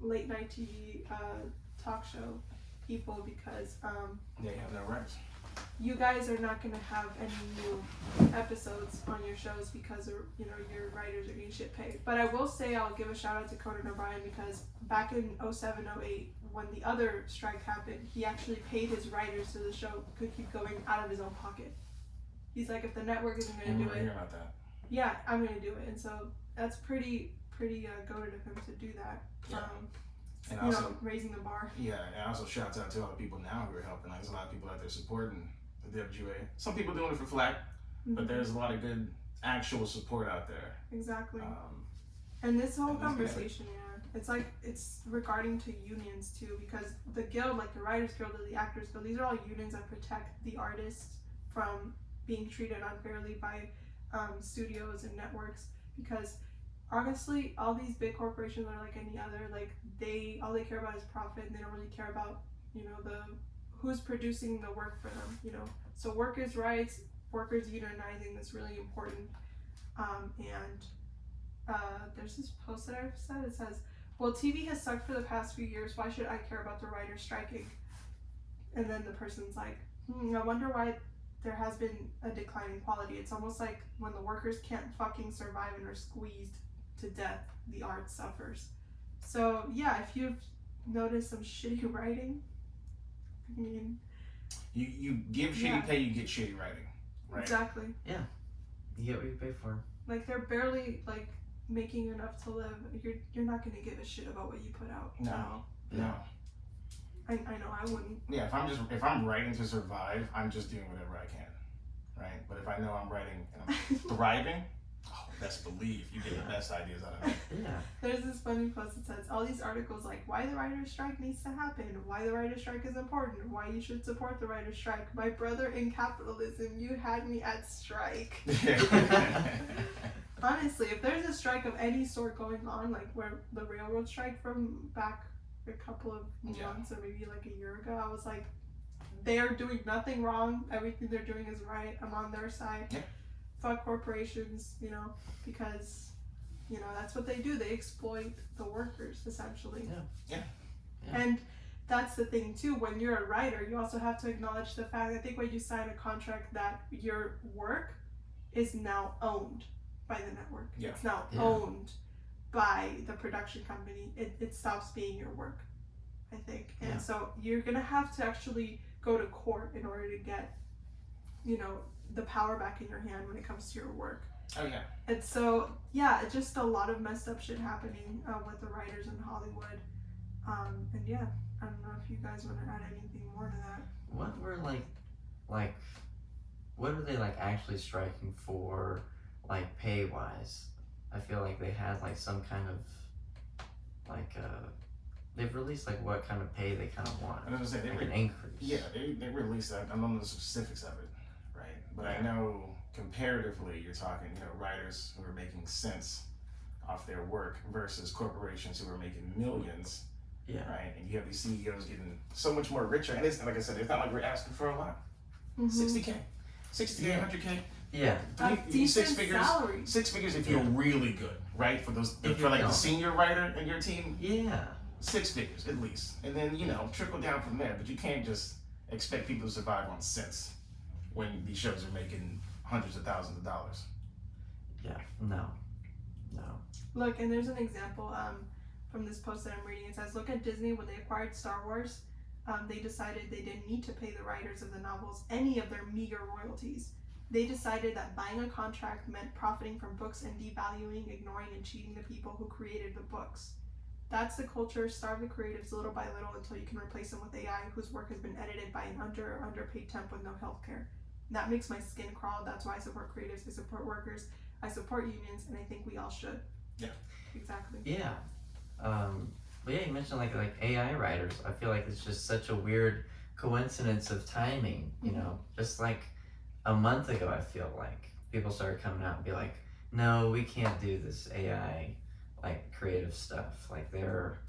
late night TV talk show people because they have no rights. You guys are not going to have any new episodes on your shows because your writers are getting shit paid. But I will say I'll give a shout out to Conan O'Brien because back in 07, 08, when the other strike happened, he actually paid his writers so the show could keep going out of his own pocket. He's like, if the network isn't going to do it, hear about that. Yeah, I'm going to do it. And so that's pretty goated of him to do that. Yeah. And also, raising the bar. Yeah, and also shouts out to all the people now who are helping. Like, there's a lot of people out there supporting the WGA. Some people doing it for flack, but there's a lot of good actual support out there. Exactly. And this whole conversation, it's regarding to unions too, because the guild, like the Writers Guild or the Actors Guild, these are all unions that protect the artists from being treated unfairly by studios and networks. Because honestly, all these big corporations are like any other. Like all they care about is profit, and they don't really care about the who's producing the work for them. So workers' rights, workers unionizing, that's really important. There's this post that I've said. It says, "Well, TV has sucked for the past few years. Why should I care about the writers striking?" And then the person's like, I wonder why there has been a decline in quality. It's almost like when the workers can't fucking survive and are squeezed to death, the art suffers. So yeah, if you've noticed some shitty writing, I mean, you give shitty pay, you get shitty writing, right? Exactly. Yeah, you get what you pay for. Like they're barely like making enough to live. You're not gonna give a shit about what you put out. No. I know I wouldn't. Yeah, if I'm writing to survive, I'm just doing whatever I can, right? But if I know I'm writing and I'm thriving, best believe you get the best ideas out of it. Yeah. There's this funny post that says all these articles like why the writer's strike needs to happen, why the writer's strike is important, why you should support the writer's strike. My brother in capitalism, you had me at strike. Honestly, if there's a strike of any sort going on, like where the railroad strike from back a couple of months or maybe like a year ago, I was like, they're doing nothing wrong. Everything they're doing is right. I'm on their side. Yeah. Fuck corporations, because, that's what they do. They exploit the workers, essentially. Yeah. And that's the thing, too. When you're a writer, you also have to acknowledge the fact, I think when you sign a contract that your work is now owned by the network. Yeah. It's now owned by the production company. It stops being your work, I think. And so you're going to have to actually go to court in order to get, the power back in your hand when it comes to your work. Oh, yeah. And so, it's just a lot of messed up shit happening with the writers in Hollywood. And yeah, I don't know if you guys want to add anything more to that. What were what are they actually striking for, pay wise? I feel like they had some kind of they've released what kind of pay they kind of want. I was gonna say an increase. Yeah, they released that. I don't know the specifics of it, right? But I know comparatively, you're talking writers who are making cents off their work versus corporations who are making millions. Yeah. Right, and you have these CEOs getting so much more richer, and it's like I said, it's not like we're asking for a lot. Mm-hmm. 60K, 100K. Yeah. Decent salary. 6 figures if you're really good, right? For those, for the senior writer in your team. Yeah. 6 figures at least, and then trickle down from there. But you can't just expect people to survive on cents when these shows are making hundreds of thousands of dollars. Yeah. No. Look, and there's an example from this post that I'm reading. It says, look at Disney when they acquired Star Wars. They decided they didn't need to pay the writers of the novels any of their meager royalties. They decided that buying a contract meant profiting from books and devaluing, ignoring, and cheating the people who created the books. That's the culture. Starve the creatives little by little until you can replace them with AI whose work has been edited by an underpaid temp with no health care. That makes my skin crawl. That's why I support creatives, I support workers, I support unions, and I think we all should. Yeah. Exactly. Yeah. But yeah, you mentioned like AI writers. I feel like it's just such a weird coincidence of timing, just like a month ago, I feel like people started coming out and be like, no, we can't do this AI creative stuff. Like they're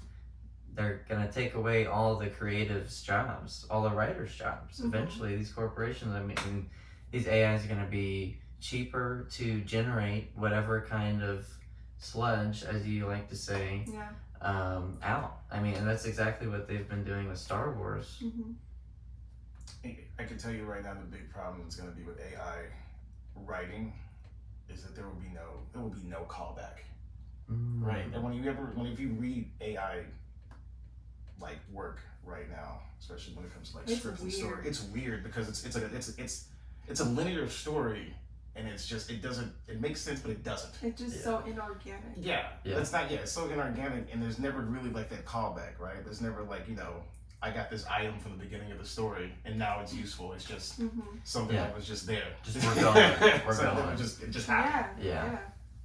gonna take away all the creatives' jobs, all the writers' jobs. Mm-hmm. Eventually, these corporations, these AIs are gonna be cheaper to generate whatever kind of sludge, as you like to say, out. mean, and that's exactly what they've been doing with Star Wars. Mm-hmm. I can tell you right now, the big problem is going to be with AI writing is that there will be no callback, right? And if you read AI like work right now, especially when it comes to like scripts and story, it's weird because it's a linear story. And it's just, it makes sense, but it doesn't. It's just so inorganic. Yeah. It's so inorganic, and there's never really like that callback, right? There's never like, I got this item from the beginning of the story, and now it's useful. It's just something that was just there. Just we're going. It just happened. Yeah.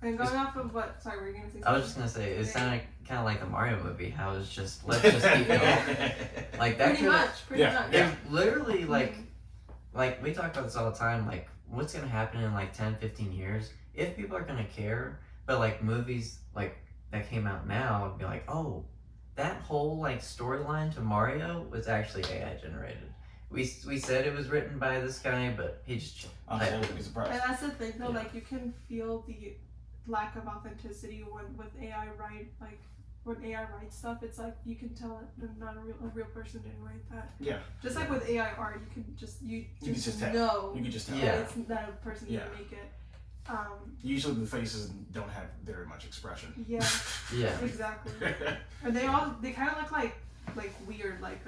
And going off of what, sorry, were you going to say something? I was just going to say, it sounded kind of like the Mario movie, how it's just, let's just keep going. Like that pretty much. There's literally like we talk about this all the time, like, what's going to happen in like 10, 15 years if people are going to care, but like movies like that came out now would be like, oh, that whole like storyline to Mario was actually AI generated. We said it was written by this guy, but he just be surprised. And that's the thing though, like you can feel the lack of authenticity with AI when AI writes stuff. It's like you can tell not a real person didn't write that. Yeah. Just like with AI art, you can just know. You can just tell. It's that a person didn't make it. Usually the faces don't have very much expression. Yeah. Exactly. And they kind of look like weird. Like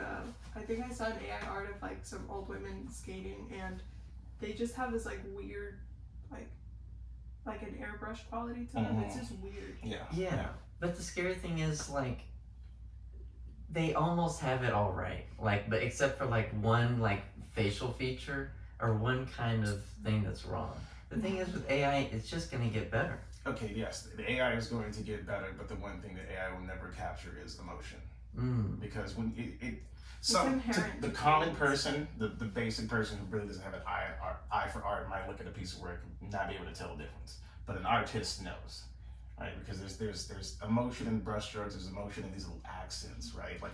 I think I saw an AI art of like some old women skating, and they just have this like weird like an airbrush quality to them. It's just weird. Yeah. But the scary thing is, like, they almost have it all right. Like, but except for, like, one, like, facial feature or one kind of thing that's wrong. The thing is, with AI, it's just going to get better. Okay, yes. The AI is going to get better, but the one thing that AI will never capture is emotion. Because when the common person, the basic person who really doesn't have an eye for art might look at a piece of work and not be able to tell the difference. But an artist knows. Right, because there's emotion in brushstrokes, there's emotion in these little accents, right? Like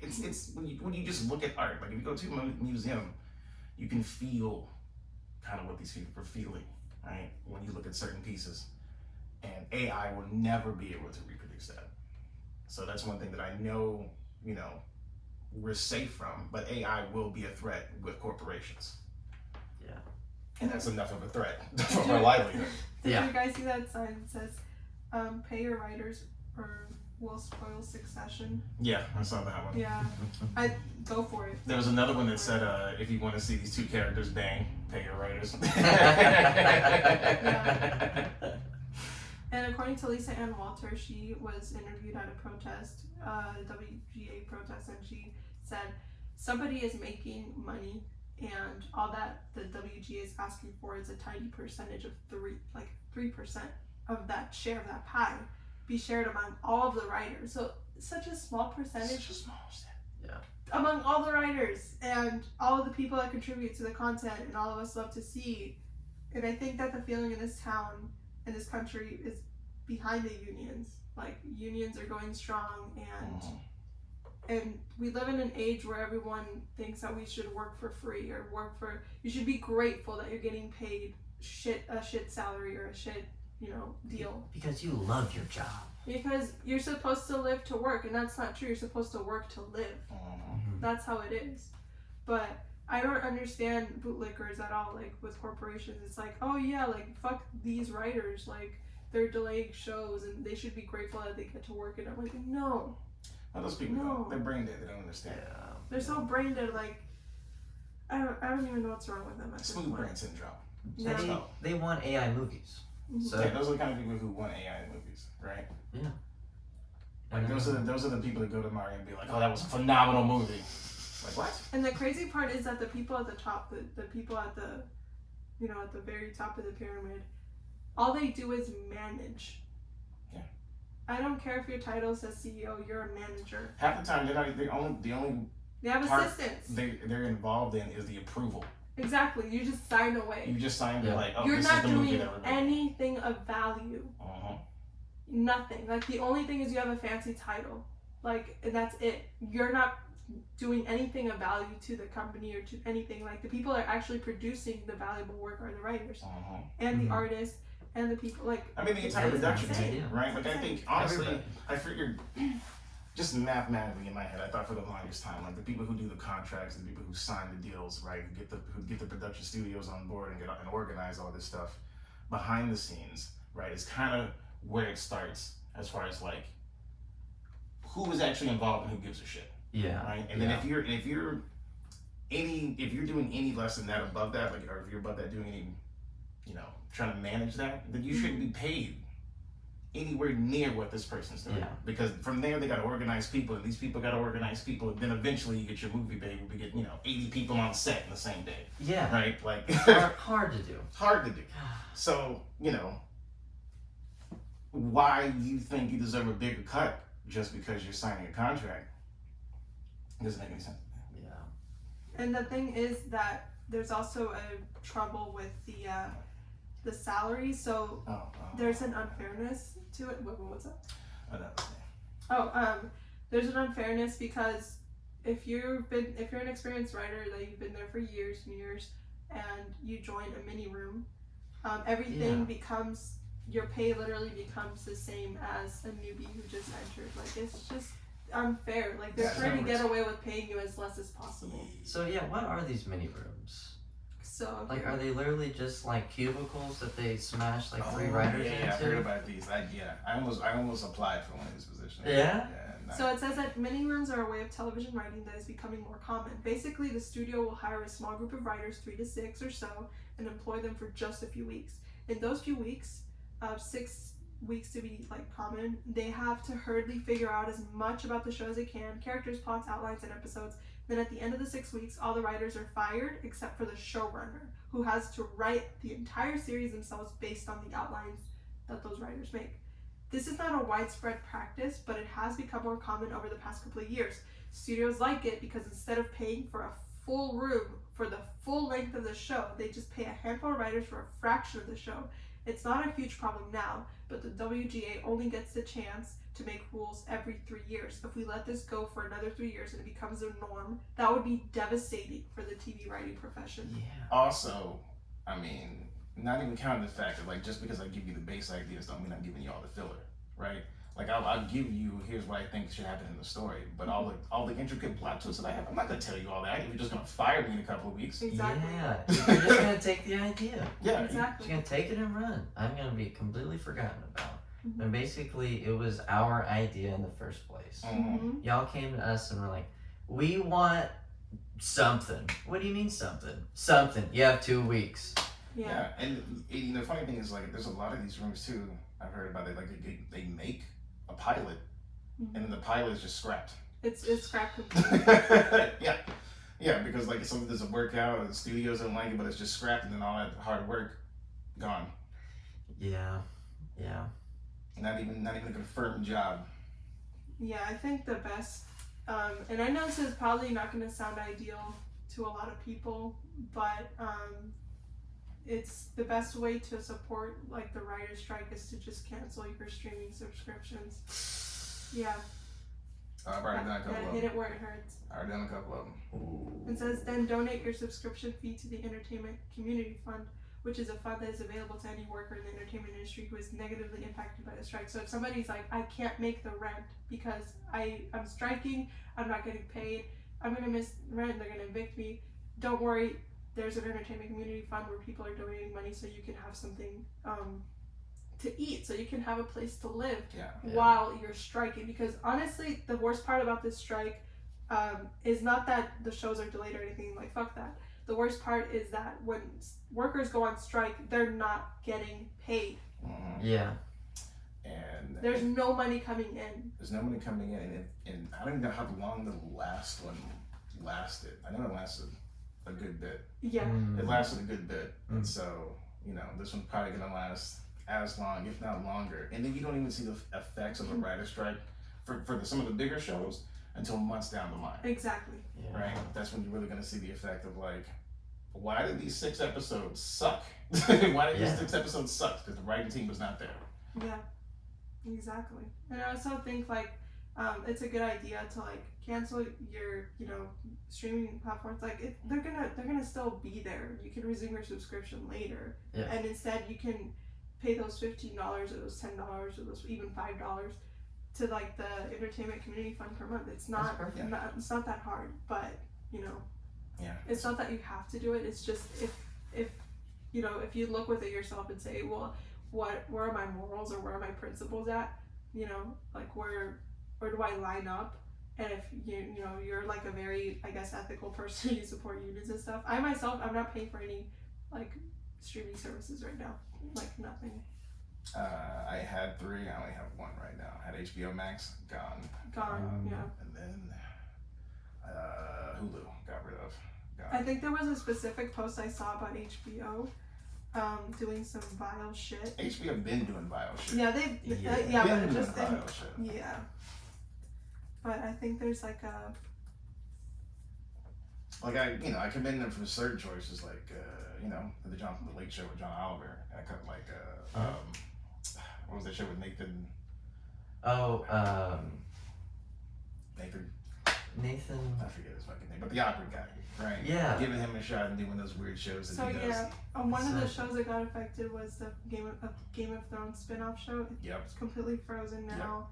it's when you just look at art, like if you go to a museum, you can feel kind of what these people are feeling, right? When you look at certain pieces, and AI will never be able to reproduce that. So that's one thing that I know, we're safe from, but AI will be a threat with corporations. Yeah. And that's enough of a threat for our livelihood. Did you guys see that sign that says, pay your writers or we'll spoil Succession? Yeah, I saw that one. Yeah, I go for it. There was another one that said, if you want to see these two characters bang, pay your writers. And according to Lisa Ann Walter, she was interviewed at a protest, WGA protest, and she said, somebody is making money and all that the WGA is asking for is a tiny percentage of 3% of that share of that pie be shared among all of the writers. So such a small percentage. Among all the writers and all of the people that contribute to the content and all of us love to see. And I think that the feeling in this town, in this country, is behind the unions. Like unions are going strong and we live in an age where everyone thinks that we should work for free or you should be grateful that you're getting paid a shit salary or a shit, deal. Because you love your job. Because you're supposed to live to work, and that's not true. You're supposed to work to live. That's how it is. But I don't understand bootlickers at all, like with corporations. It's like, oh yeah, like fuck these writers, like they're delaying shows and they should be grateful that they get to work. And I'm like, no. Well, those people, they're brain dead. They don't understand. They're so brain dead. Like, I don't even know what's wrong with them at this point. Smooth brain syndrome. They want AI movies. So those are the kind of people who want AI movies, right? Yeah. Like those are the people that go to Mario and be like, oh, that was a phenomenal movie. Like what? And the crazy part is that the people at the top, the people at the, at the very top of the pyramid, all they do is manage. Yeah. I don't care if your title says CEO, you're a manager. Half the time, the only they have assistants. They're involved in is the approval. Exactly. You just sign away. You just signed like, oh, you're this not is the movie doing that we're making. anything of value. Nothing. Like the only thing is you have a fancy title. Like, and that's it. You're not doing anything of value to the company or to anything. Like the people that are actually producing the valuable work are the writers and the artists and the people. Like the entire production team, right? Like I think honestly, I figured just mathematically in my head, I thought for the longest time, like the people who do the contracts, the people who sign the deals, right, who get the production studios on board and and organize all this stuff behind the scenes, right, is kind of where it starts as far as like who is actually involved and who gives a shit, Yeah. right? And then if you're doing any less than that above that, like, or if you're above that doing any, trying to manage that, then you shouldn't be paid anywhere near what this person's doing. Yeah. Because from there they got to organize people, and these people got to organize people, and then eventually you get your movie baby. We get 80 people on set in the same day. Yeah. Right. Like hard to do. Hard to do. So why you think you deserve a bigger cut just because you're signing a contract doesn't make any sense. Yeah. And the thing is that there's also a trouble with the salary. So there's an unfairness to it. What's that? There's an unfairness because if you're an experienced writer, that you've been there for years and years, and you join a mini room, everything becomes, your pay literally becomes the same as a newbie who just entered. Like, it's just unfair. Like, they're trying to get away with paying you as less as possible. So yeah, what are these mini rooms? So like, are they literally just like cubicles that they smash like 3 writers into? Yeah, I heard about these. I almost applied for one of these positions. Yeah? So it says that mini rooms are a way of television writing that is becoming more common. Basically, the studio will hire a small group of writers, 3 to 6 or so, and employ them for just a few weeks. In those few weeks, 6 weeks to be like common, they have to hurriedly figure out as much about the show as they can, characters, plots, outlines, and episodes. Then at the end of the 6 weeks, all the writers are fired except for the showrunner, who has to write the entire series themselves based on the outlines that those writers make. This is not a widespread practice, but it has become more common over the past couple of years. Studios like it because instead of paying for a full room for the full length of the show, they just pay a handful of writers for a fraction of the show. It's not a huge problem now, but the WGA only gets the chance to make rules every 3 years. If we let this go for another 3 years and it becomes a norm, that would be devastating for the TV writing profession. Yeah. Also, I mean, not even counting the fact that, like, just because I give you the base ideas don't mean I'm giving you all the filler, right? Like, I'll give you, here's what I think should happen in the story, but all the intricate plot twists that I have, I'm not going to tell you all that if you're just going to fire me in a couple of weeks. Exactly. Yeah, you're just going to take the idea. Yeah. Exactly. You're going to take it and run. I'm going to be completely forgotten about. And basically, it was our idea in the first place. Mm-hmm. Y'all came to us and were like, we want something. What do you mean something? Something. You have 2 weeks. Yeah. And the funny thing is, like, there's a lot of these rooms too. I've heard about it. Like, they make a pilot, and then the pilot is just scrapped. It's scrapped. Yeah, because like something doesn't work out, or the studios don't like it, but it's just scrapped, and then all that hard work gone. Yeah. Not even a confirmed job. Yeah, I think the best, and I know this is probably not going to sound ideal to a lot of people, but it's the best way to support like the writer's strike is to just cancel your streaming subscriptions. Yeah. I've already done a couple of them. Hit it where it hurts. I've already done a couple of them. Ooh. It says then donate your subscription fee to the Entertainment Community Fund, which is a fund that is available to any worker in the entertainment industry who is negatively impacted by the strike. So if somebody's like, I can't make the rent because I'm striking, I'm not getting paid, I'm gonna miss rent, they're gonna evict me, don't worry, there's an entertainment community fund where people are donating money so you can have something to eat, so you can have a place to live while you're striking. Because honestly, the worst part about this strike is not that the shows are delayed or anything, like fuck that. The worst part is that when workers go on strike, they're not getting paid. Yeah. And there's no money coming in. There's no money coming in, and I don't even know how long the last one lasted. I know it lasted a good bit. Yeah. It lasted a good bit, and so this one's probably gonna last as long, if not longer. And then you don't even see the effects of a writer's strike for some of the bigger shows until months down the line. Exactly. Yeah. Right? That's when you're really going to see the effect of like, why did these 6 episodes suck? Why did these 6 episodes suck? Because the writing team was not there. Yeah, exactly. And I also think like it's a good idea to like cancel your streaming platforms. Like they're gonna still be there. You can resume your subscription later, and instead you can pay those $15 or those $10 or those even $5 to like the entertainment community fund per month. It's That's not, perfect. it's not that hard, but you know, Yeah. it's not that you have to do it. It's just if you know, if you look within yourself and say, well, where are my morals or where are my principles at? You know, like where do I line up? And if you know you're like a very, I guess, ethical person, you support unions and stuff. I myself, I'm not paying for any like streaming services right now, like nothing. I had 3. I only have 1 right now. I had HBO Max, gone. Yeah. And then Hulu, got rid of. Gone. I think there was a specific post I saw about HBO doing some vile shit. HBO been doing vile shit. Yeah, they Yeah. but Been it doing just vile shit. yeah. But I think there's like a Like I commend them for certain choices, like the Late Show with John Oliver. I cut like what was that show with Nathan? Oh, Nathan, I forget his fucking name, but the opera guy, right? Yeah. Giving him a shot and doing those weird shows that so he does. yeah. One of the shows that got affected was the Game of Thrones spin-off show. Yep. It's completely frozen now.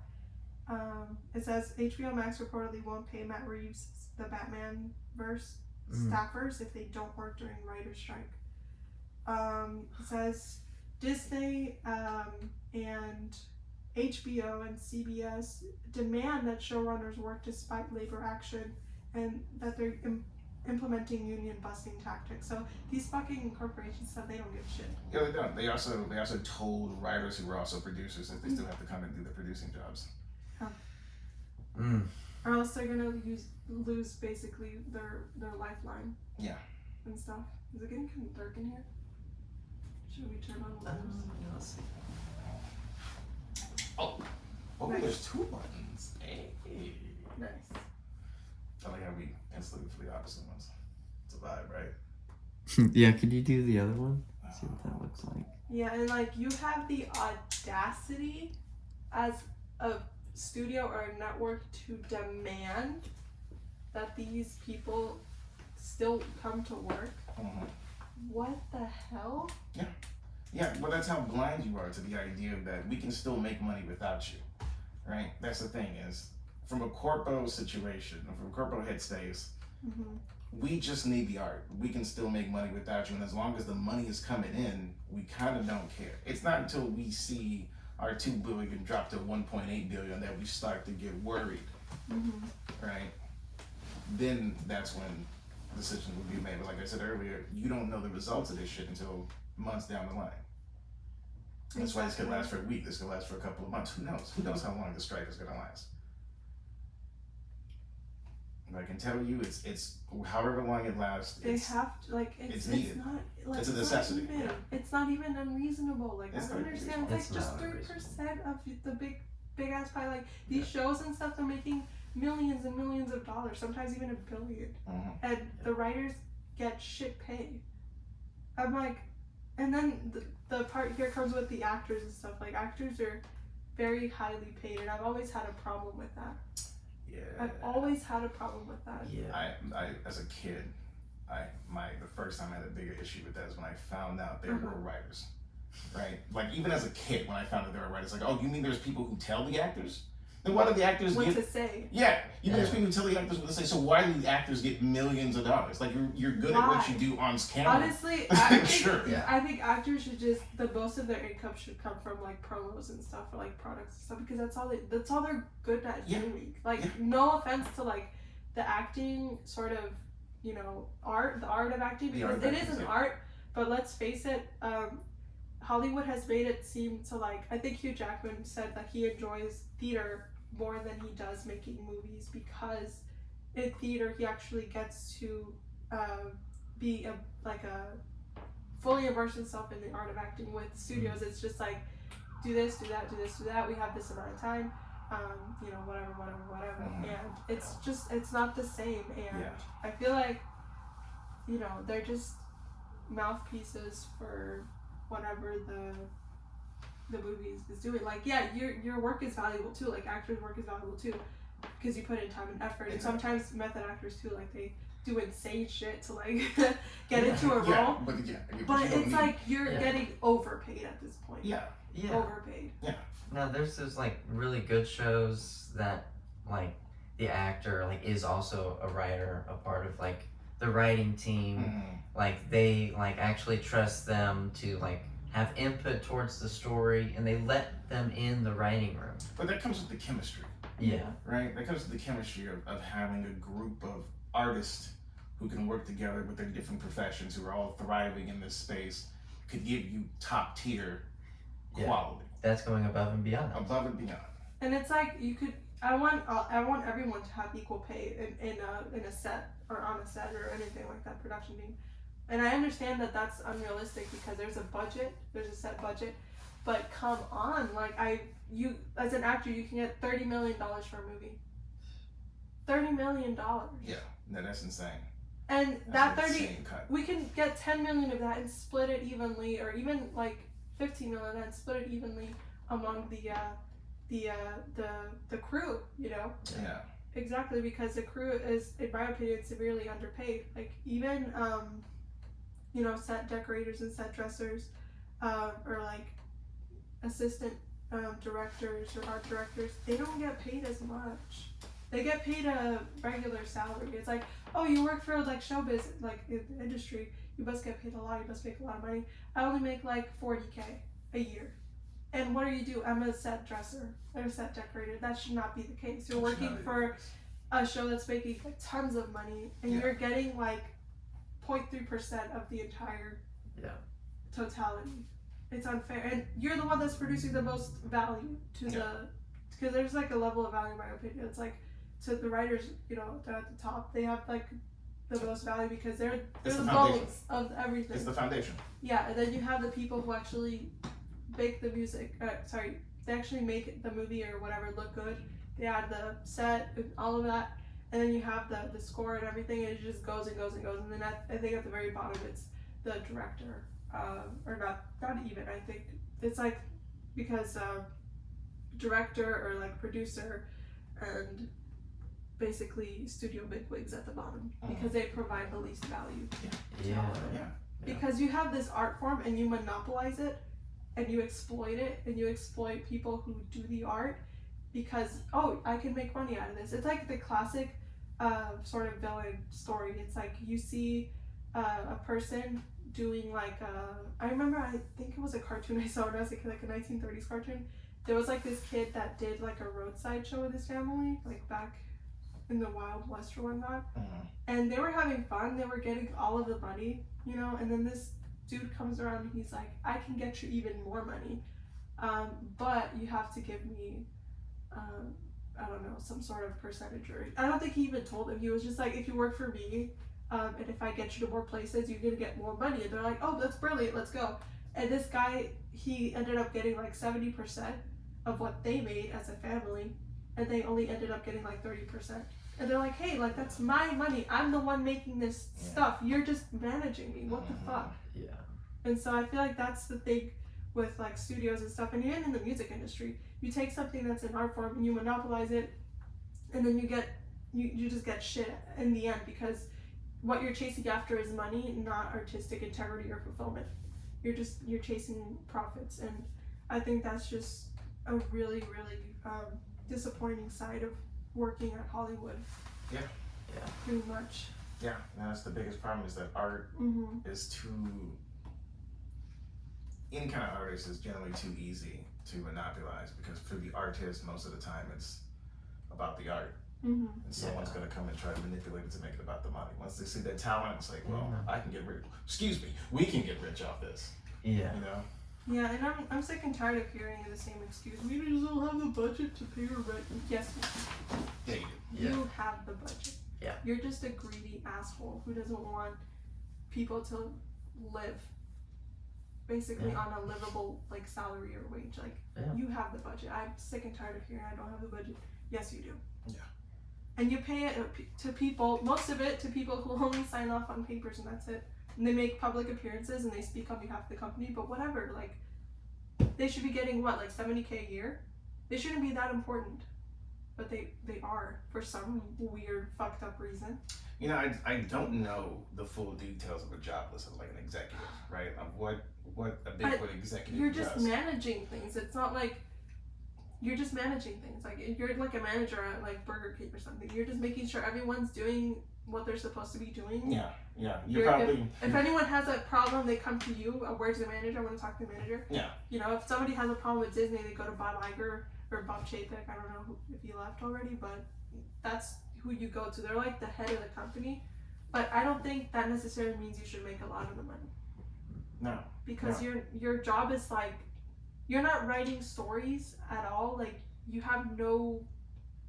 It says HBO Max reportedly won't pay Matt Reeves the Batman verse staffers if they don't work during writer's strike. It says Disney and HBO and CBS demand that showrunners work despite labor action and that they're implementing union busting tactics. So these fucking corporations said they don't give a shit. Yeah, they don't. They also told writers who were also producers that they still have to come and do the producing jobs. Or else they're gonna lose basically their lifeline. Yeah. And stuff. Is it getting kind of dark in here? Should we turn on the lights? Oh, Nice. There's 2 buttons. Hey. Nice. I like how we instantly for the opposite ones. It's a vibe, right? Yeah, could you do the other one? See what that looks like. Yeah, and like you have the audacity as a studio or a network to demand that these people still come to work. Mm-hmm. What the hell? Yeah, well, that's how blind you are to the idea that we can still make money without you, right? That's the thing is, from a corpo situation, from a corpo headspace, we just need the art. We can still make money without you, and as long as the money is coming in, we kind of don't care. It's not until we see our $2 billion drop to $1.8 billion that we start to get worried, right? Then that's when decisions will be made. But like I said earlier, you don't know the results of this shit until months down the line. That's why this could last for a week. This could last for a couple of months. Who knows? Who knows how long the strike is going to last? But I can tell you, it's however long it lasts. They have to, like, it's needed. not like It's a necessity. It's not even unreasonable. Like, It's I don't not understand. It's like just 3% of the big ass pie. Like these shows and stuff, they're making millions and millions of dollars, sometimes even $1 billion, and the writers get shit pay. I'm like, and then the part here comes with the actors and stuff. Like actors are very highly paid, and I've always had a problem with that. Yeah. I've always had a problem with that. Yeah. I as a kid, the first time I had a bigger issue with that is when I found out there were writers, right? Like even as a kid, when I found out there were writers, like, oh, you mean there's people who tell the actors? Then why do the actors What get? to say? Yeah, you mean there's people who tell the actors what to say. So why do the actors get millions of dollars? Like you're good at what you do on camera. Honestly, I think, Sure. I think actors should just most of their income should come from like promos and stuff or like products and stuff because that's all they're good at doing. Like no offense to like the acting sort of the art of acting because it is an art, but let's face it, Hollywood has made it seem to like I think Hugh Jackman said that he enjoys theater more than he does making movies because in theater he actually gets to be fully immerse himself in the art of acting. With studios it's just like do this, do that, do this, do that, we have this amount of time, whatever, and it's not the same, and I feel like they're just mouthpieces for whatever the movies is doing. Like your work is valuable too, like actors' work is valuable too because you put in time and effort, and sometimes method actors too, like they do insane shit to like get into a role, but it's like you're getting overpaid at this point. overpaid. Now there's those like really good shows that like the actor like is also a writer, a part of like the writing team. Like they like actually trust them to like have input towards the story, and they let them in the writing room. But that comes with the chemistry. Yeah. Right? That comes with the chemistry of having a group of artists who can work together with their different professions, who are all thriving in this space, could give you top tier quality. That's going above and beyond. Above and beyond. And it's like I want everyone to have equal pay in a set or on a set or anything like that, production team. And I understand that that's unrealistic because there's a budget, there's a set budget. But come on, like you as an actor, you can get $30 million for a movie. $30 million. Yeah, no, that's insane. And That's that an 30, insane cut. we can get 10 million of that and split it evenly, or even like 15 million and split it evenly among the crew, you know? Yeah. Exactly, because the crew is, in my opinion, severely underpaid. Like even, you know, set decorators and set dressers, or like assistant directors or art directors, they don't get paid as much. They get paid a regular salary. It's like, oh, you work for like showbiz, like in the industry, you must get paid a lot, you must make a lot of money. I only make like $40K a year. And what do? I'm a set dresser or a set decorator. That should not be the case. You're working for a show that's making like tons of money, and you're getting like 0.3% of the entire totality. It's unfair, and you're the one that's producing the most value to the, because there's like a level of value in my opinion. It's like, to the writers, you know, they're at the top. They have like the most value because they're the bones of everything. It's the foundation. Yeah, and then you have the people who actually make the music. They actually make the movie or whatever look good. They add the set and all of that, and then you have the score and everything, and it just goes and goes and goes. And then I think at the very bottom it's the director, or not even. I think it's like, because director or like producer and basically studio bigwigs at the bottom, because they provide the least value. Because you have this art form and you monopolize it and you exploit it and you exploit people who do the art because, oh, I can make money out of this. It's like the classic sort of villain story. It's like you see a person doing like I remember, I think it was a cartoon I saw when I was a kid, like a 1930s cartoon. There was like this kid that did like a roadside show with his family, like back in the Wild West or whatnot. And they were having fun, they were getting all of the money, you know, and then this dude comes around and he's like, I can get you even more money, but you have to give me I don't know, some sort of percentage, or I don't think he even told him. He was just like, if you work for me, and if I get you to more places, you're gonna get more money. And they're like, oh, that's brilliant, let's go. And this guy, he ended up getting like 70% of what they made as a family, and they only ended up getting like 30%. And they're like, hey, like that's my money. I'm the one making this stuff. You're just managing me. What the fuck? Yeah. And so I feel like that's the thing with like studios and stuff, and even in the music industry. You take something that's an art form and you monopolize it, and then you just get shit in the end, because what you're chasing after is money, not artistic integrity or fulfillment. You're chasing profits, and I think that's just a really, really disappointing side of working at Hollywood. Yeah. Pretty much. Yeah, and that's the biggest problem, is that art is too, any kind of artist is generally too easy to monopolize, because for the artist, most of the time it's about the art. And someone's going to come and try to manipulate it to make it about the money. Once they see their talent, it's like, well, I can get rich. Excuse me, we can get rich off this. Yeah. You know? Yeah, and I'm sick and tired of hearing the same excuse. We just don't have the budget to pay your rent. Yes, Yeah, you do. you have the budget. Yeah. You're just a greedy asshole who doesn't want people to live basically on a livable like salary or wage. Like you have the budget. I'm sick and tired of hearing I don't have the budget. Yes, you do. Yeah. And you pay it to people, most of it to people who only sign off on papers, and that's it. And they make public appearances and they speak on behalf of the company, but whatever, like, they should be getting what, like $70K a year? They shouldn't be that important. but they are for some weird fucked up reason. You know, I don't know the full details of a job list of like an executive, right? Of what a big executive You're just does. managing things. It's not like you're just managing things. Like you're like a manager at like Burger King or something. You're just making sure everyone's doing what they're supposed to be doing. Yeah. You're probably if anyone has a problem, they come to you. Where's the manager? I want to talk to the manager. Yeah. You know, if somebody has a problem with Disney, they go to Bob Iger or Bob Chapek. I don't know if he left already, but that's who you go to. They're like the head of the company. But I don't think that necessarily means you should make a lot of the money. No. Because your job is like, you're not writing stories at all. Like, you have no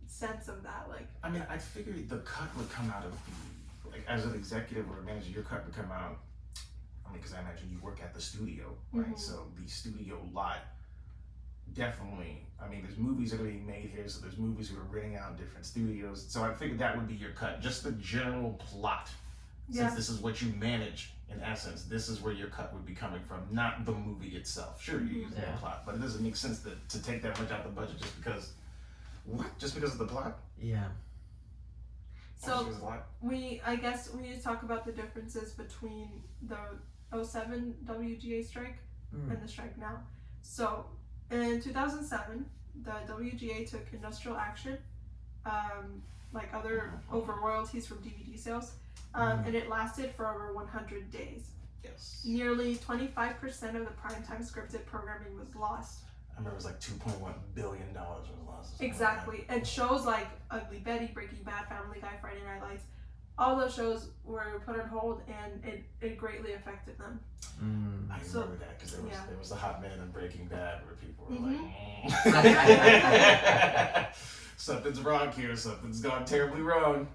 sense of that. Like, I mean, I figured the cut would come out of the, like, as an executive or a manager, your cut would come out, I mean, because I imagine you work at the studio, right? Mm-hmm. So the studio lot, definitely, I mean, there's movies that are being made here, so there's movies who are renting out different studios. So I figured that would be your cut, just the general plot. Since this is what you manage, in essence, this is where your cut would be coming from, not the movie itself. Sure, you use that plot, but it doesn't make sense to take that much out of the budget just because, what? Just because of the plot? Yeah. So I guess we need to talk about the differences between the 07 WGA strike and the strike now. So in 2007, the WGA took industrial action, like over royalties from DVD sales, and it lasted for over 100 days. Yes. Nearly 25% of the primetime scripted programming was lost. I remember it was like $2.1 billion was lost. Exactly. And shows like Ugly Betty, Breaking Bad, Family Guy, Friday Night Lights, all those shows were put on hold, and it greatly affected them. I remember that because there was a hot minute in Breaking Bad where people were like, something's wrong here, something's gone terribly wrong.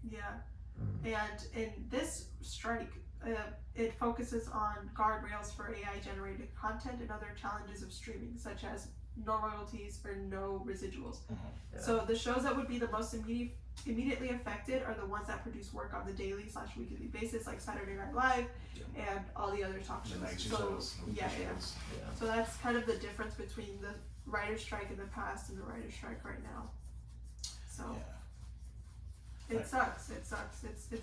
Yeah. And in this strike, it focuses on guardrails for AI-generated content and other challenges of streaming, such as no royalties or no residuals. So the shows that would be the most immediately affected are the ones that produce work on the daily/weekly basis, like Saturday Night Live and all the other talk shows. The night shows. So that's kind of the difference between the writer's strike in the past and the writer's strike right now. So it sucks. It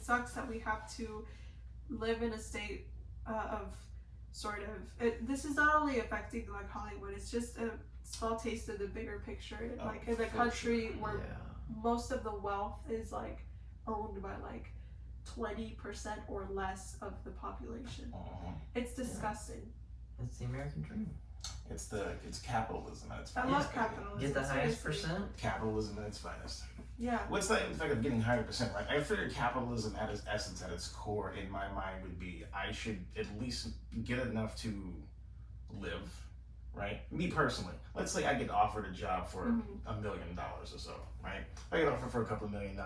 sucks that we have to live in a state of sort of this is not only affecting like Hollywood, it's just a small taste of the bigger picture, like in a country where most of the wealth is like owned by like 20% or less of the population. It's disgusting. It's the American dream. It's capitalism at its I finest. love capitalism. Get the highest percent. Capitalism at its finest. Yeah. What's the effect of getting higher percent, right? I figure capitalism at its essence, at its core, in my mind, would be I should at least get enough to live, right? Me personally, let's say I get offered a job for $1 million or so, right? I get offered for a couple $1 million.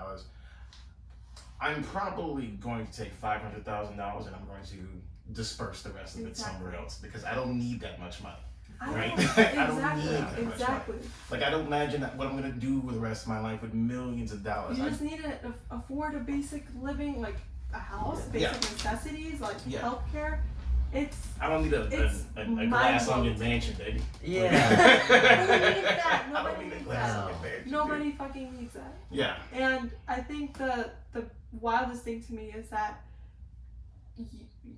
I'm probably going to take $500,000 and I'm going to disperse the rest of it somewhere else because I don't need that much money. Right? I don't need that much money. Like, I don't imagine what I'm going to do with the rest of my life with millions of dollars. You just need to afford a basic living, like a house, basic necessities, like healthcare. I don't need a glass onion mansion, baby. Yeah. Nobody needs that. Nobody needs that. Nobody fucking needs that. Yeah. And I think the wildest thing to me is that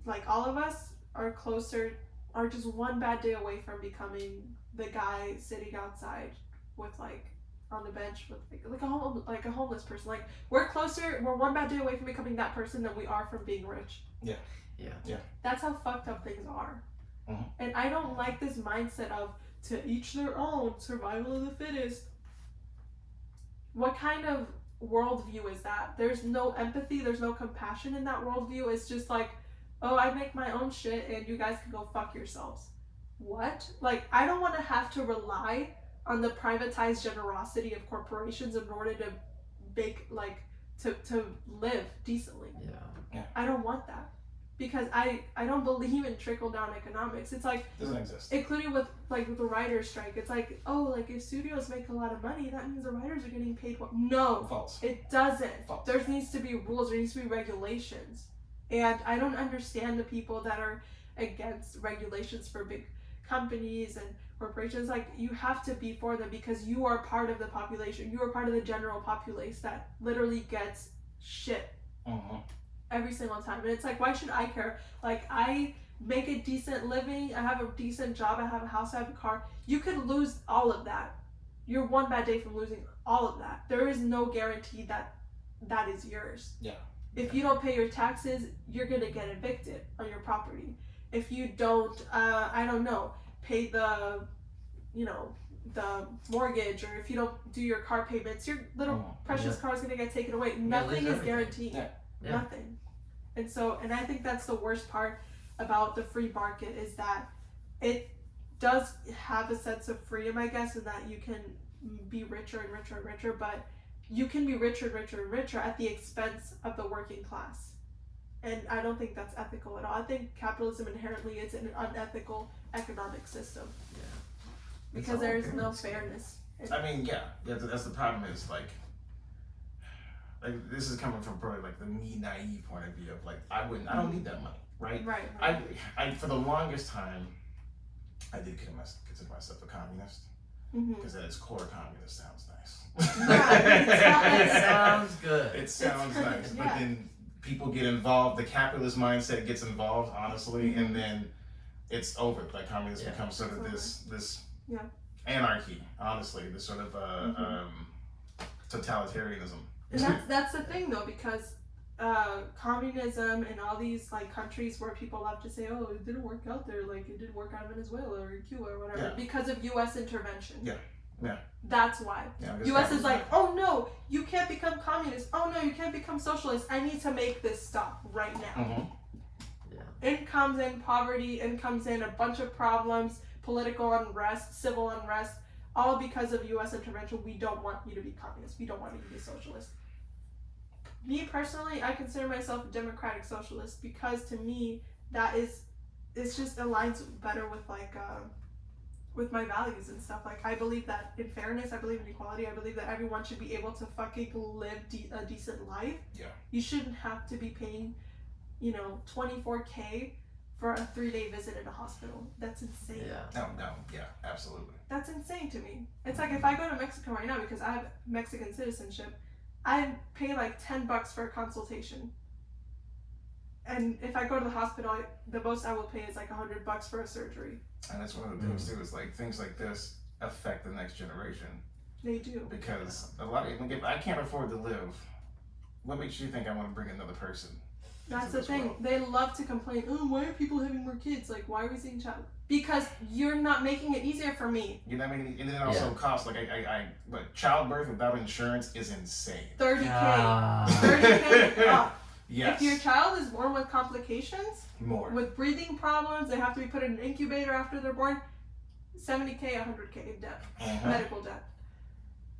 like all of us are just one bad day away from becoming the guy sitting outside with like on the bench with like a homeless person. Like we're one bad day away from becoming that person than we are from being rich. Yeah. That's how fucked up things are. And I don't like this mindset of to each their own, survival of the fittest. What kind of worldview is that? There's no empathy, there's no compassion in that worldview. It's just like, oh, I make my own shit and you guys can go fuck yourselves. What? Like, I don't want to have to rely on the privatized generosity of corporations in order to make, like, to live decently. Yeah. I don't want that. Because I don't believe in trickle-down economics. It's like... Doesn't exist. Including with, like, the writer's strike. It's like, oh, like, if studios make a lot of money, that means the writers are getting paid well. No. False. It doesn't. False. There needs to be rules. There needs to be regulations. And I don't understand the people that are against regulations for big companies and corporations, like, you have to be for them because you are part of the population. You are part of the general populace that literally gets shit every single time. And it's like, why should I care? Like, I make a decent living, I have a decent job, I have a house, I have a car. You could lose all of that. You're one bad day from losing all of that. There is no guarantee that that is yours. Yeah. If you don't pay your taxes, you're gonna get evicted on your property. If you don't, I don't know, pay the, you know, the mortgage, or if you don't do your car payments, your little precious car is gonna get taken away. Nothing is guaranteed. Yeah. Nothing. And so, and I think that's the worst part about the free market, is that it does have a sense of freedom, I guess, in that you can be richer and richer and richer, but you can be richer and richer and richer at the expense of the working class. And I don't think that's ethical at all. I think capitalism inherently is an unethical economic system. Yeah. Because there is no fairness. I mean, that's the problem, is like this is coming from probably like the me naive point of view of like, I don't need that money, right? Right. I for the longest time, I did consider myself a communist, because at its core, communist sounds nice. Yeah, it sounds good. It sounds nice, but then people get involved. The capitalist mindset gets involved, honestly, and then it's over. Like, communism becomes sort of this anarchy, honestly, this sort of totalitarianism. And that's the thing, though, because communism and all these like countries where people love to say, oh, it didn't work out there, like it didn't work out in Venezuela or Cuba or whatever, because of U.S. intervention. Yeah. That's why. U.S. is like, oh no, you can't become communist. Oh no, you can't become socialist. I need to make this stop right now. In comes in poverty, in comes in a bunch of problems, political unrest, civil unrest, all because of U.S. intervention. We don't want you to be communist. We don't want you to be socialist. Me personally, I consider myself a democratic socialist, because to me it's just aligns better with like with my values and stuff. Like, I believe that in fairness, I believe in equality, I believe that everyone should be able to fucking live a decent life. You shouldn't have to be paying, you know, $24K for a 3-day visit in a hospital. That's insane. No, absolutely. That's insane to me. It's like, if I go to Mexico right now, because I have Mexican citizenship, I pay like $10 for a consultation. And if I go to the hospital, the most I will pay is like $100 for a surgery. And that's one of the things too, is like, things like this affect the next generation. They do. Because a lot of, if I can't afford to live, what makes you think I want to bring another person? That's the thing. World? They love to complain, oh, why are people having more kids? Like, why are we seeing child? Because you're not making it easier for me. You know what I mean? And then it also costs, like, but childbirth without insurance is insane. $30K. $30K up. Yes. If your child is born with complications, more, with breathing problems, they have to be put in an incubator after they're born, $70K, $100K in debt, medical debt.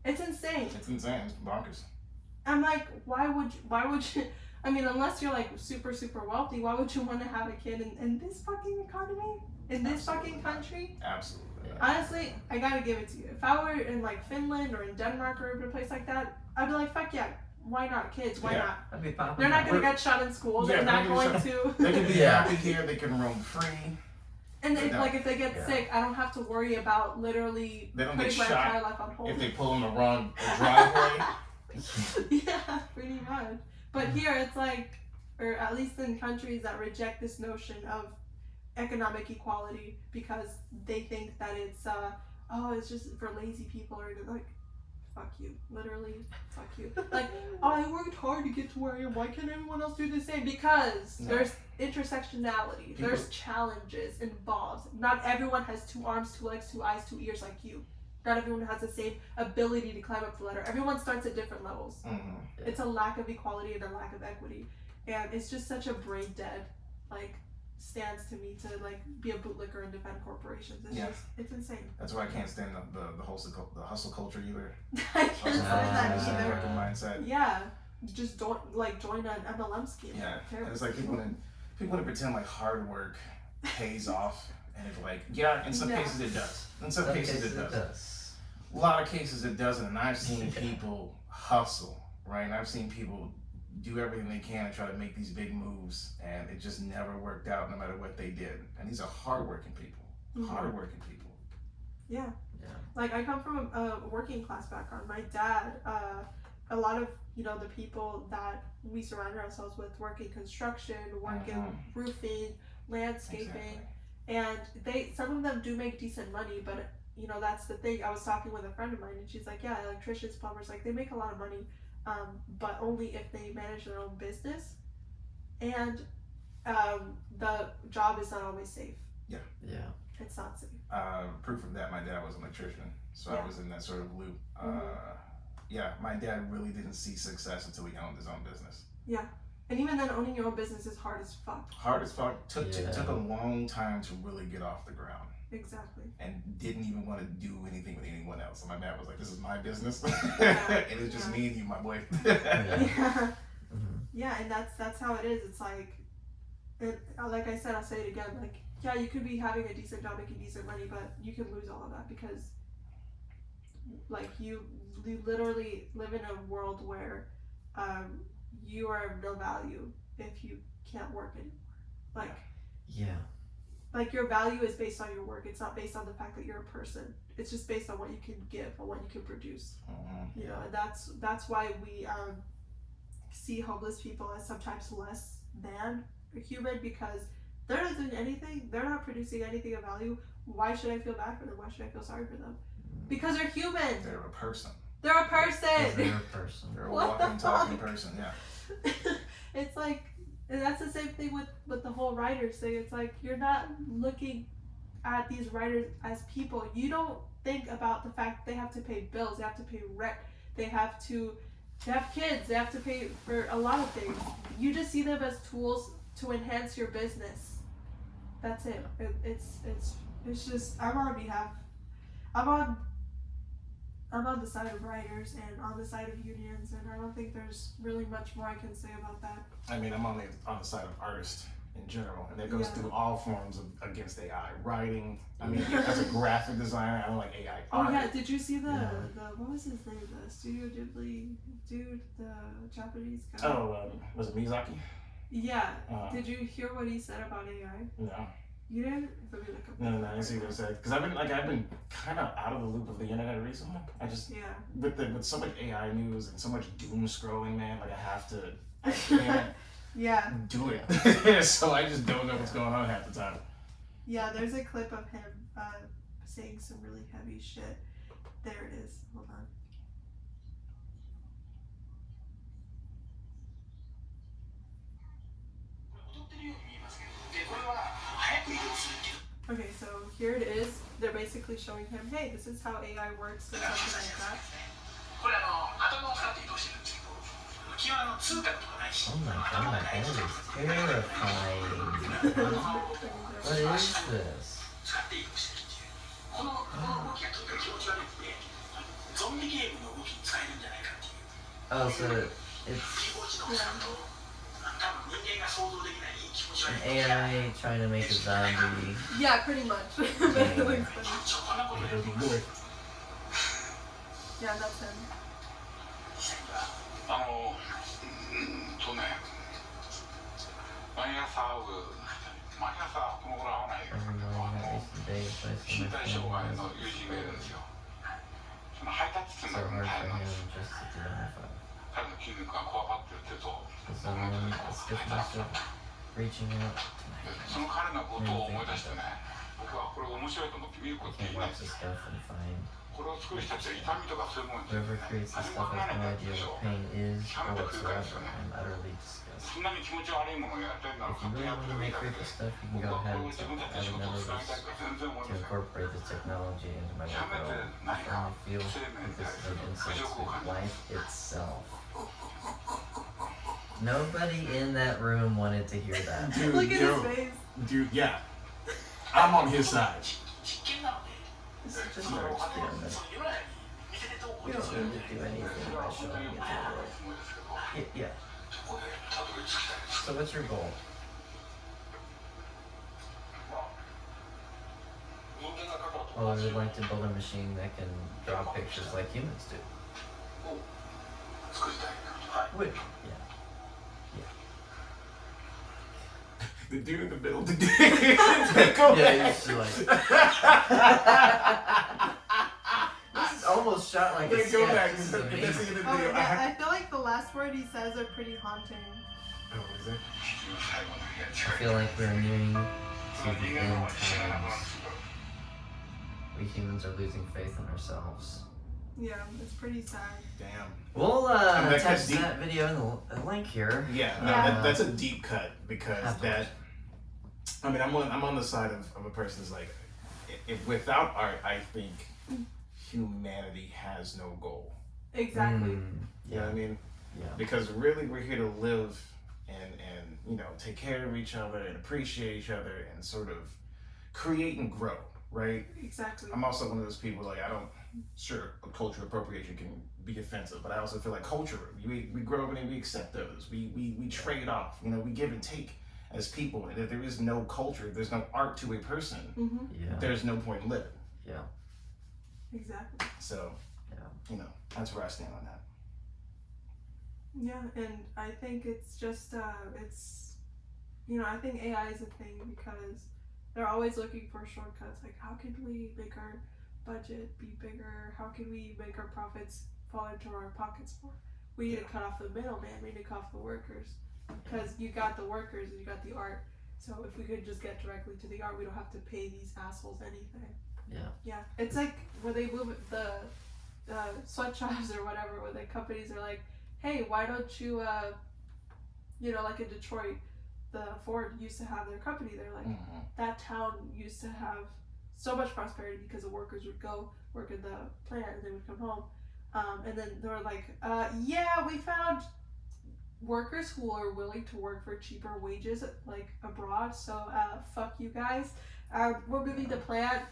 It's insane. It's insane. It's bonkers. I'm like, why would you? I mean, unless you're like super, super wealthy, why would you want to have a kid in this fucking economy? In this fucking country? Absolutely. Honestly, I gotta give it to you. If I were in like Finland or in Denmark or a place like that, I'd be like, fuck yeah, why not? Kids, why not? That'd be popping. They're not gonna get shot in school. They're not going to. They can be happy here. They can roam free. And they, like, if they get sick, I don't have to worry about literally putting my entire life on shot hold. if they pull in the wrong driveway. Yeah, pretty much. But here it's like, or at least in countries that reject this notion of economic equality because they think that it's it's just for lazy people, or like, fuck you, literally, fuck you. Like, oh, I worked hard to get to where I am, why can't everyone else do the same? Because there's intersectionality, there's challenges involved. Not everyone has 2 arms, 2 legs, 2 eyes, 2 ears like you. Not everyone has the same ability to climb up the ladder. Everyone starts at different levels. It's a lack of equality and a lack of equity, and it's just such a brain dead like stance to me to like be a bootlicker and defend corporations. It's just, it's insane. That's why I can't stand the hustle culture either. I can't stand that It's either. a mindset. Yeah, just don't join an MLM scheme. Yeah, and it's like people want to pretend like hard work pays off, and it's like, in some cases it does. In some cases it does. A lot of cases it doesn't, and I've seen people hustle, right? And I've seen people do everything they can to try to make these big moves, and it just never worked out no matter what they did. And these are hardworking people. Hardworking people. Yeah. Yeah. Like, I come from a working class background. My dad, a lot of, the people that we surrounded ourselves with work in construction, work in roofing, landscaping, and some of them do make decent money, but that's the thing. I was talking with a friend of mine, and she's like, yeah, electricians, plumbers, like, they make a lot of money, but only if they manage their own business, and the job is not always safe. Yeah. It's not safe. Proof of that, my dad was an electrician, so Yeah. I was in that sort of loop. Yeah, my dad really didn't see success until he owned his own business. Yeah. And even then, owning your own business is hard as fuck. Hard as fuck. Took a long time to really get off the ground. Exactly. And didn't even want to do anything with anyone else. And my dad was like, this is my business. Yeah. And it's just me and you, my boy. Yeah. Yeah, and that's how it is. It's like, like I said, I'll say it again. Like, yeah, you could be having a decent job, making decent money, but you could lose all of that because, like, you literally live in a world where you are of no value if you can't work anymore. Like, your value is based on your work. It's not based on the fact that you're a person. It's just based on what you can give and what you can produce. You know, and that's why we see homeless people as sometimes less than a human, because they're not doing anything. They're not producing anything of value. Why should I feel bad for them? Why should I feel sorry for them? Because they're human. They're a person. They're a person. They're a What walking, the talking fuck? person, yeah. It's like, and that's the same thing with the whole writers thing. It's like, you're not looking at these writers as people. You don't think about the fact they have to pay bills, they have to pay rent, they have kids, they have to pay for a lot of things. You just see them as tools to enhance your business. That's it. It's just, I'm on the side of writers and on the side of unions, and I don't think there's really much more I can say about that. I mean, I'm on the side of artists in general, and that goes through all forms of against AI. Writing, I mean, as a graphic designer, I don't like AI art. Oh yeah, did you see the what was his name? The Studio Ghibli dude, the Japanese guy. Oh, was it Miyazaki? Yeah. Did you hear what he said about AI? No. You didn't? Let me look up. No, I didn't see what it said. Because I've been kind of out of the loop of the internet recently. I just with so much AI news and so much doom scrolling, man. Like I can't do it. So I just don't know what's going on half the time. Yeah, there's a clip of him saying some really heavy shit. There it is. Hold on. Okay, so here it is. They're basically showing him, hey, this is how AI works and something like that. Oh my god, that is terrifying. What is this? Oh, so it's an AI trying to make a zombie. Yeah, pretty much. That looks funny. Yeah, that's him. Every morning, at least a day, so I see my family. So hard for him just to get on my phone. Because it's just myself reaching out to my I can't watch this stuff and find whoever creates this stuff has no idea what pain is or whatsoever. I'm utterly disgusted. If you really want to make creepy stuff, you can go ahead and tell me. I would never wish to incorporate this technology into my work at all. I firmly feel that this is an insult to life itself. Nobody in that room wanted to hear that. Dude, Look at his face. Dude, yeah. I'm on his side. This is just our experiment. We don't need to do anything by showing it to the world. Yeah. So what's your goal? Well, I would like to build a machine that can draw pictures like humans do. Wait, yeah. The dude in the middle. The dude. Yeah, you're just like... almost shot like a Go sketch. back. This is That's the end amazing. of the Oh, video. yeah, I feel like the last word he says are pretty haunting. Oh, is it? I feel like we're nearing to the end times. We humans are losing faith in ourselves. Yeah, it's pretty sad. Damn. We'll that attach cuts deep. that video in the link here. Yeah, no, Yeah. that's a deep cut because Absolutely. I mean, I'm on the side of a person who's like, if without art, I think humanity has no goal. Exactly. You know what I mean? Yeah. Because really, we're here to live and take care of each other and appreciate each other and sort of create and grow, right? Exactly. I'm also one of those people like sure, cultural appropriation can be offensive, but I also feel like culture, we grow up and we accept others. We trade off, we give and take as people. And if there is no culture, if there's no art to a person, Yeah. there's no point in living. Yeah. Exactly. So, that's where I stand on that. Yeah, and I think it's just, I think AI is a thing because they're always looking for shortcuts. Like, how can we make our budget be bigger? How can we make our profits fall into our pockets more? We need to cut off the middleman. We need to cut off the workers. Because you got the workers and you got the art. So if we could just get directly to the art, we don't have to pay these assholes anything. Yeah. Yeah. It's like when they move the sweatshops or whatever, where the companies are like, hey, why don't you, like in Detroit, the Ford used to have their company there. Like, that town used to have so much prosperity because the workers would go work in the plant and they would come home. And then they were like, yeah, we found workers who are willing to work for cheaper wages, like abroad. So, fuck you guys. We're moving the plant.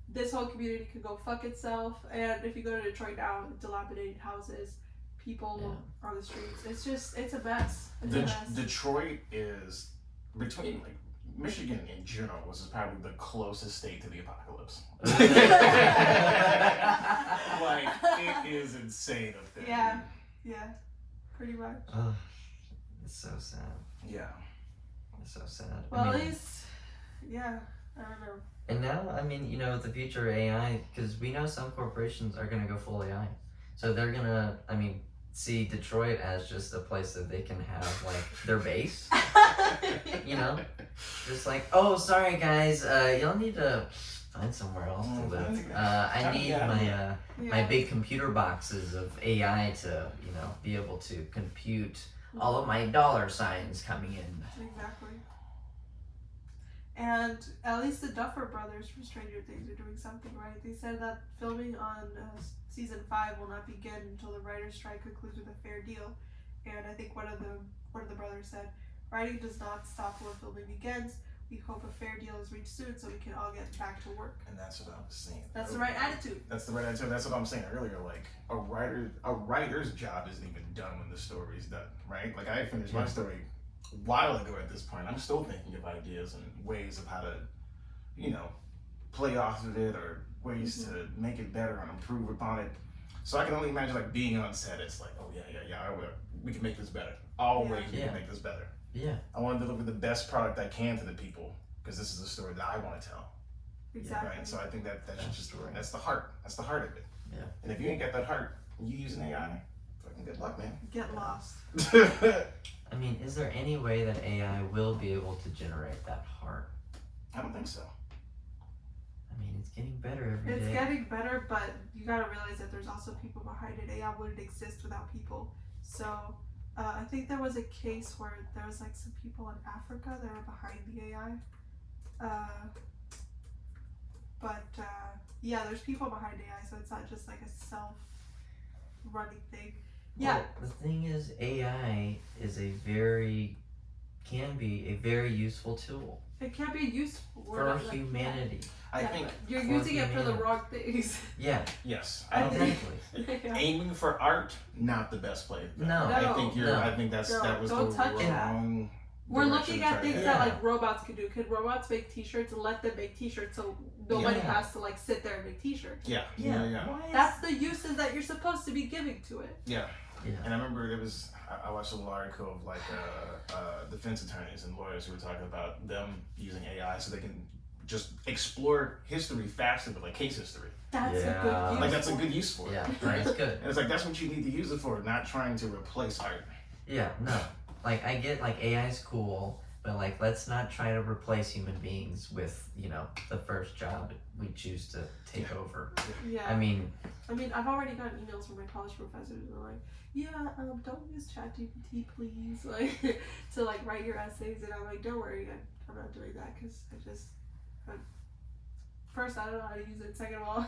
This whole community could go fuck itself. And if you go to Detroit now, dilapidated houses, people on the streets. It's a mess. It's a mess. Detroit is between Michigan in general was probably the closest state to the apocalypse. Like, it is insane up there. Yeah. Yeah, pretty much. Oh, it's so sad. Yeah. It's so sad. Well, at least, yeah, I don't know. And now, I mean, with the future of AI, because we know some corporations are going to go full AI. So they're going to, see Detroit as just a place that they can have, their base. Just like, oh, sorry guys, y'all need to find somewhere else to live. I need my big computer boxes of AI to, be able to compute all of my dollar signs coming in. Exactly. And at least the Duffer Brothers from Stranger Things are doing something right. They said that filming on season 5 will not begin until the writer's strike concludes with a fair deal. And I think one of the brothers said, "Writing does not stop where filming begins. We hope a fair deal is reached soon so we can all get back to work." And that's what I was saying. That's the right attitude. That's the right attitude. That's what I'm saying earlier. Like a writer's job isn't even done when the story's done, right? Like I finished my story a while ago at this point. I'm still thinking of ideas and ways of how to, play off of it or ways to make it better and improve upon it. So I can only imagine being on set. It's like, oh yeah, we can make this better. Always we can make this better. Yeah. I want to deliver the best product I can to the people because this is a story that I want to tell. Exactly. Right. So I think that's the heart. That's the heart of it. Yeah. And if you ain't got that heart, and you using AI, fucking good luck, man. Get lost. Is there any way that AI will be able to generate that heart? I don't think so. It's getting better every day. It's getting better, but you gotta realize that there's also people behind it. AI wouldn't exist without people. So I think there was a case where there was some people in Africa that were behind the AI. There's people behind AI, so it's not just a self-running thing. Yeah. Well, the thing is, AI can be a very useful tool It can be useful for humanity. I think you're for using it for the humanity. wrong things. Yeah. yes. I I don't think Exactly. aiming for art not the best play. No. I think that was don't the touch that. wrong. We're direction looking to at try to things go. that robots can do. Could robots make t-shirts? Let them make t-shirts so nobody Yeah. has to sit there and make t-shirts. Yeah. Why is That's the uses that you're supposed to be giving to it. Yeah. Yeah. And I remember I watched a little article of defense attorneys and lawyers who were talking about them using AI so they can just explore history faster, but like case history. That's a Yeah. good use. Like that's a good use for it. Yeah, that's good. And it's like that's what you need to use it for, not trying to replace art. Yeah, no. Like I get like AI's cool, but like let's not try to replace human beings with, you know, the first job we choose to take over. Yeah. I mean, I've already gotten emails from my college professors who are like, yeah, don't use ChatGPT, please, like, to, like, write your essays, and I'm like, don't worry, I'm not doing that, because first, I don't know how to use it, second of all,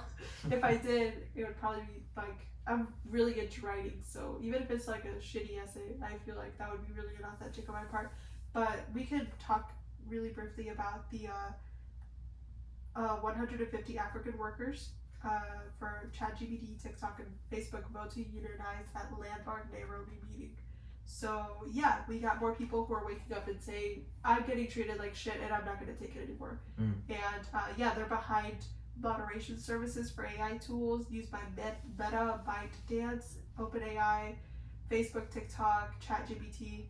if I did, it would probably be, like, I'm really into writing, so even if it's, like, a shitty essay, I feel like that would be really inauthentic on my part, but we could talk really briefly about the, 150 African workers for ChatGPT, TikTok, and Facebook vote to unionize at landmark Nairobi meeting. So yeah, we got more people who are waking up and saying, I'm getting treated like shit and I'm not going to take it anymore. Mm. And yeah, they're behind moderation services for AI tools used by Meta, ByteDance, OpenAI, Facebook, TikTok, ChatGPT.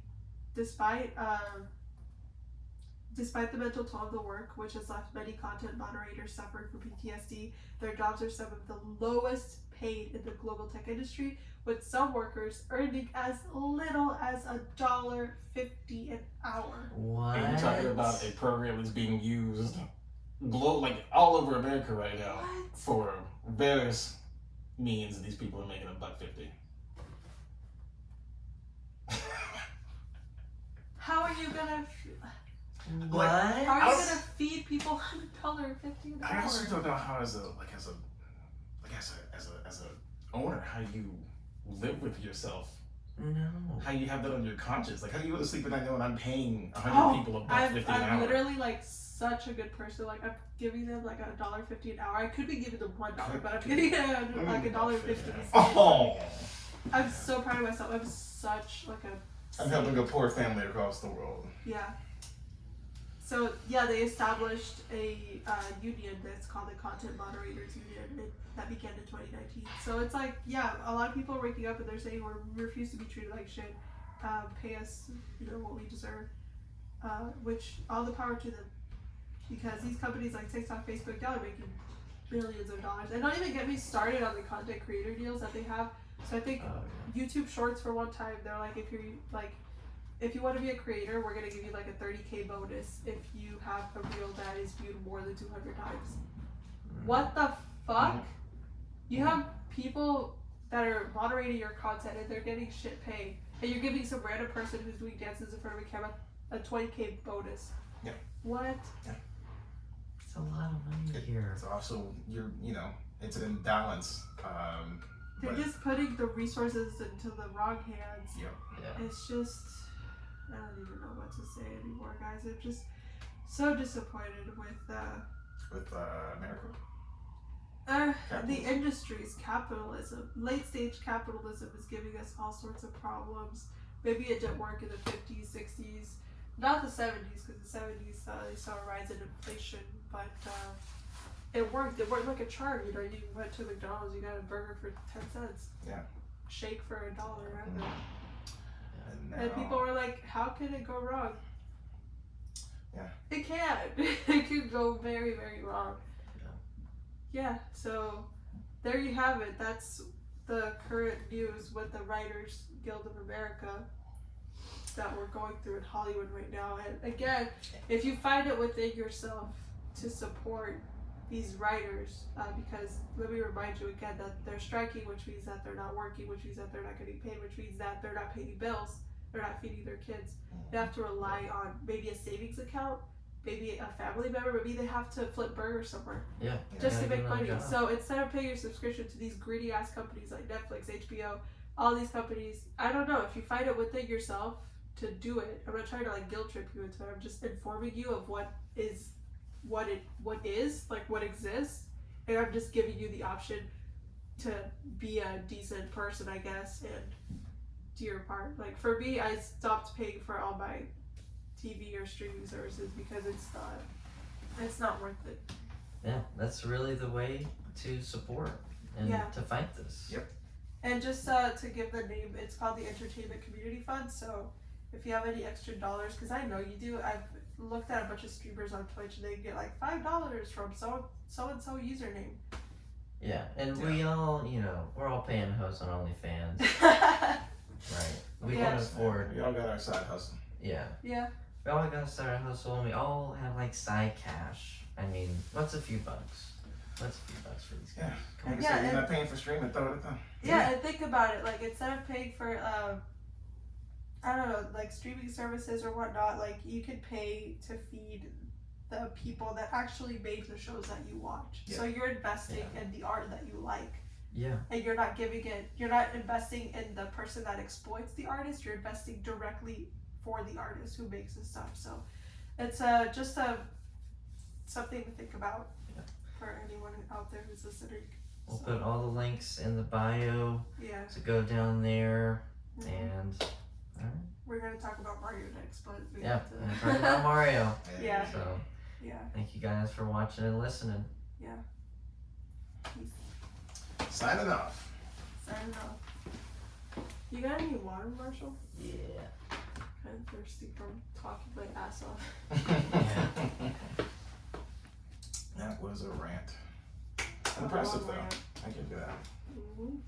Despite the mental toll of the work, which has left many content moderators suffering from PTSD, their jobs are some of the lowest paid in the global tech industry, with some workers earning as little as $1.50 an hour. what? And you're talking about a program that's being used like all over America right now What? for various means, and these people are making $1.50. How are you gonna? What? How are you gonna feed people $1.50 an I also hour? don't know how as a owner, how you live with yourself, No. how you have that on your conscience. Like, how do you go to sleep at night knowing I'm paying 100 people $1.50 an I'm hour? literally like such a good person. Like I'm giving them like $1.50 an hour. I could be giving them $1, but I'm giving them like $1.50. Oh, I'm so proud of myself. I'm such like a. I'm helping a poor family across the world. Yeah. So yeah, they established a union that's called the Content Moderators Union. That began in 2019. So it's like, yeah, a lot of people are waking up and they're saying we refuse to be treated like shit. Pay us, what we deserve. Which all the power to them, because these companies like TikTok, Facebook, y'all are making billions of dollars. And don't even get me started on the content creator deals that they have. So I think YouTube Shorts for one time, they're like, if you want to be a creator, we're gonna give you like a 30K bonus if you have a reel that is viewed more than 200 times. What the fuck? You have people that are moderating your content and they're getting shit paid, and you're giving some random person who's doing dances in front of a camera a 20K bonus. Yeah. What? Yeah. It's a lot of money here. It's also it's an imbalance. They're just putting the resources into the wrong hands. Yeah. Yeah. It's just, I don't even know what to say anymore, guys. I'm just so disappointed with America. the industry's capitalism. Late stage capitalism is giving us all sorts of problems. Maybe it didn't work in the 50s, 60s, not the 70s, because the 70s they saw a rise in inflation, but it worked. It worked like a charm. You went to McDonald's, you got a burger for 10 cents. Yeah. Shake for $1, right? Mm-hmm. And people were like, how can it go wrong? Yeah. It can. It could go very, very wrong. Yeah, so there you have it. That's the current news with the Writers Guild of America that we're going through in Hollywood right now. And again, if you find it within yourself to support these writers, because let me remind you again that they're striking, which means that they're not working, which means that they're not getting paid, which means that they're not paying bills, they're not feeding their kids. They have to rely on maybe a savings account, maybe a family member, maybe they have to flip burgers somewhere just to make money. So instead of paying your subscription to these greedy ass companies like Netflix, HBO, all these companies, I don't know, if you find it within yourself to do it, I'm not trying to like guilt trip you into it, I'm just informing you of what exists, and I'm just giving you the option to be a decent person, I guess, and do your part. Like for me, I stopped paying for all my TV or streaming services because it's not worth it. Yeah, that's really the way to support and to fight this. Yep. And just to give the name, it's called the Entertainment Community Fund. So if you have any extra dollars, because I know you do. I've looked at a bunch of streamers on Twitch and they get like $5 from so and so username. Yeah, and we all, you know, we're all paying hosts on OnlyFans, right? We can afford. We all got our side hustle. Yeah. Yeah. We all got to start a hustle, and we all have like side cash. I mean, what's a few bucks? What's a few bucks for these guys? Like I Yeah, said, you're and- not paying for streaming, throw it at them. Yeah, and think about it. Like, instead of paying for, I don't know, like streaming services or whatnot, like you could pay to feed the people that actually make the shows that you watch. Yeah. So you're investing in the art that you like. Yeah. And you're not you're not investing in the person that exploits the artist. You're investing directly for the artist who makes the stuff. So it's just something to think about for anyone out there who's listening. We'll put all the links in the bio Yeah. to go down there, Mhm. and We're gonna talk about Mario next, but we yeah, have we're gonna to. talk about Mario. Yeah. So Yeah. thank you guys for watching and listening. Peace. Signing off. Signing off. You got any water, Marshall? Yeah. Kind of thirsty from talking my ass off. That was a rant. A Impressive long though. rant. I give you that. Mhm.